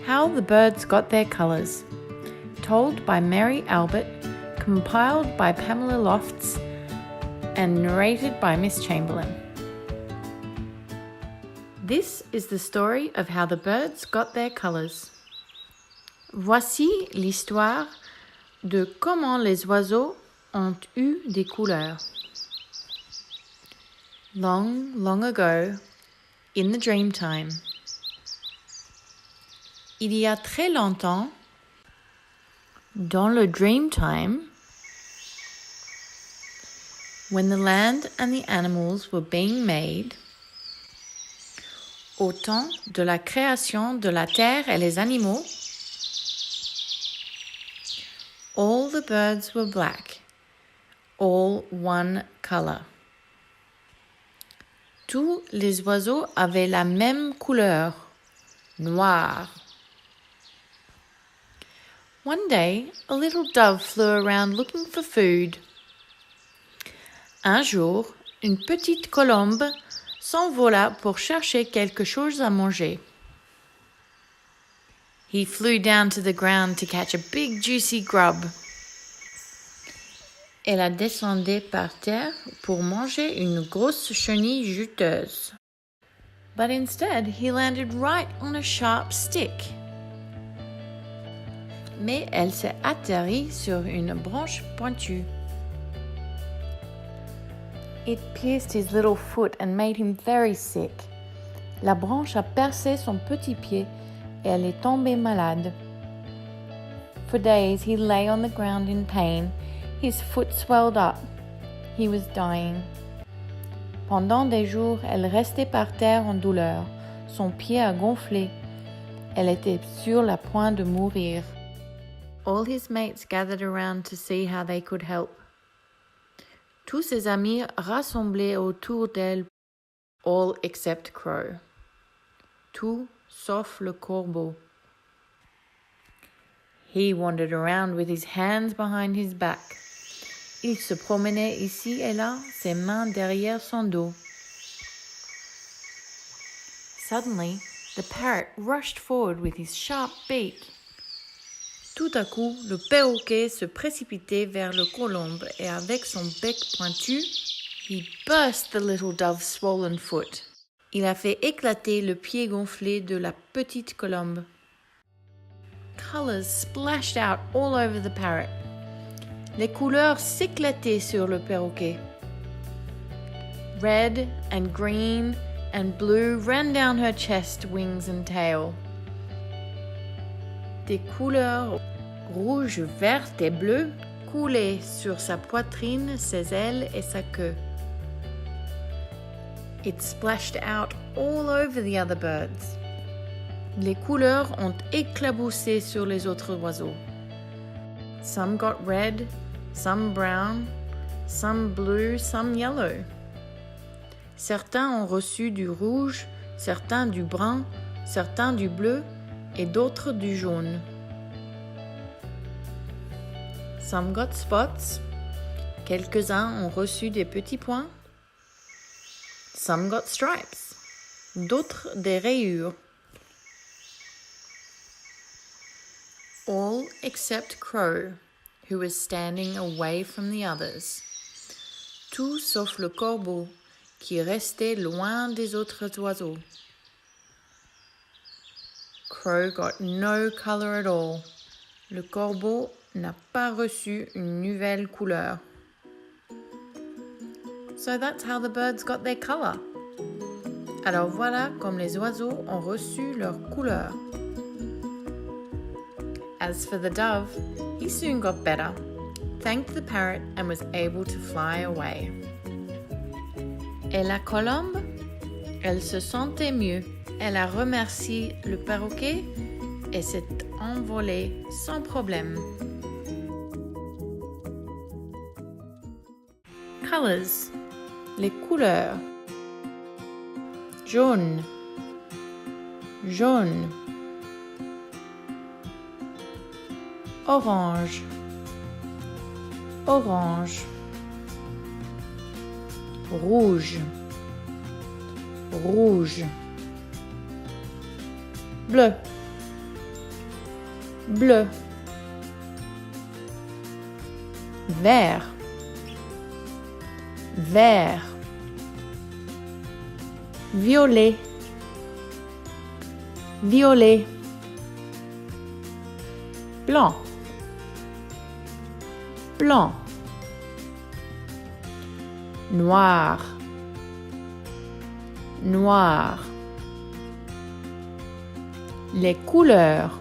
How the Birds Got Their Colours, told by Mary Albert, compiled by Pamela Lofts, and narrated by Ms Chamberlain. This is the story of how the birds got their colours. Voici l'histoire de comment les oiseaux ont eu des couleurs. Long, long ago, in the dream time. Il y a très longtemps, dans le dream time, when the land and the animals were being made, au temps de la création de la terre et les animaux, all the birds were black, all one color. Tous les oiseaux avaient la même couleur, noir. One day, a little dove flew around looking for food. Un jour, une petite colombe s'envola pour chercher quelque chose à manger. He flew down to the ground to catch a big juicy grub. Elle a descendu par terre pour manger une grosse chenille juteuse. But instead, he landed right on a sharp stick. Mais elle s'est atterrie sur une branche pointue. It pierced his little foot and made him very sick. La branche a percé son petit pied et elle est tombée malade. For days he lay on the ground in pain. His foot swelled up. He was dying. Pendant des jours, elle restait par terre en douleur. Son pied a gonflé. Elle était sur la pointe de mourir. All his mates gathered around to see how they could help. Tous ses amis rassemblaient autour d'elle, all except Crow. Tout sauf le corbeau. He wandered around with his hands behind his back. Il se promenait ici et là, ses mains derrière son dos. Suddenly, the parrot rushed forward with his sharp beak. Tout à coup, le perroquet se précipitait vers le colombe et avec son bec pointu, he burst the little dove's swollen foot. Il a fait éclater le pied gonflé de la petite colombe. Colors splashed out all over the parrot. Les couleurs s'éclataient sur le perroquet. Red and green and blue ran down her chest, wings and tail. Des couleurs rouge, verte et bleue coulaient sur sa poitrine, ses ailes et sa queue. It splashed out all over the other birds. Les couleurs ont éclaboussé sur les autres oiseaux. Some got red, some brown, some blue, some yellow. Certains ont reçu du rouge, certains du brun, certains du bleu et d'autres du jaune. Some got spots. Quelques-uns ont reçu des petits points. Some got stripes. D'autres des rayures. All except Crow, who was standing away from the others. Tout sauf le corbeau, qui restait loin des autres oiseaux. Crow got no color at all. Le corbeau n'a pas reçu une nouvelle couleur. So that's how the birds got their color. Alors voilà comme les oiseaux ont reçu leur couleur. As for the dove, he soon got better, thanked the parrot and was able to fly away. Et la colombe? Elle se sentait mieux. Elle a remercié le perroquet et s'est envolée sans problème. Colors, les couleurs. Jaune, jaune. Orange, orange. Rouge, rouge. Bleu, bleu, vert, vert, violet, violet, blanc, blanc, noir, noir. Les couleurs.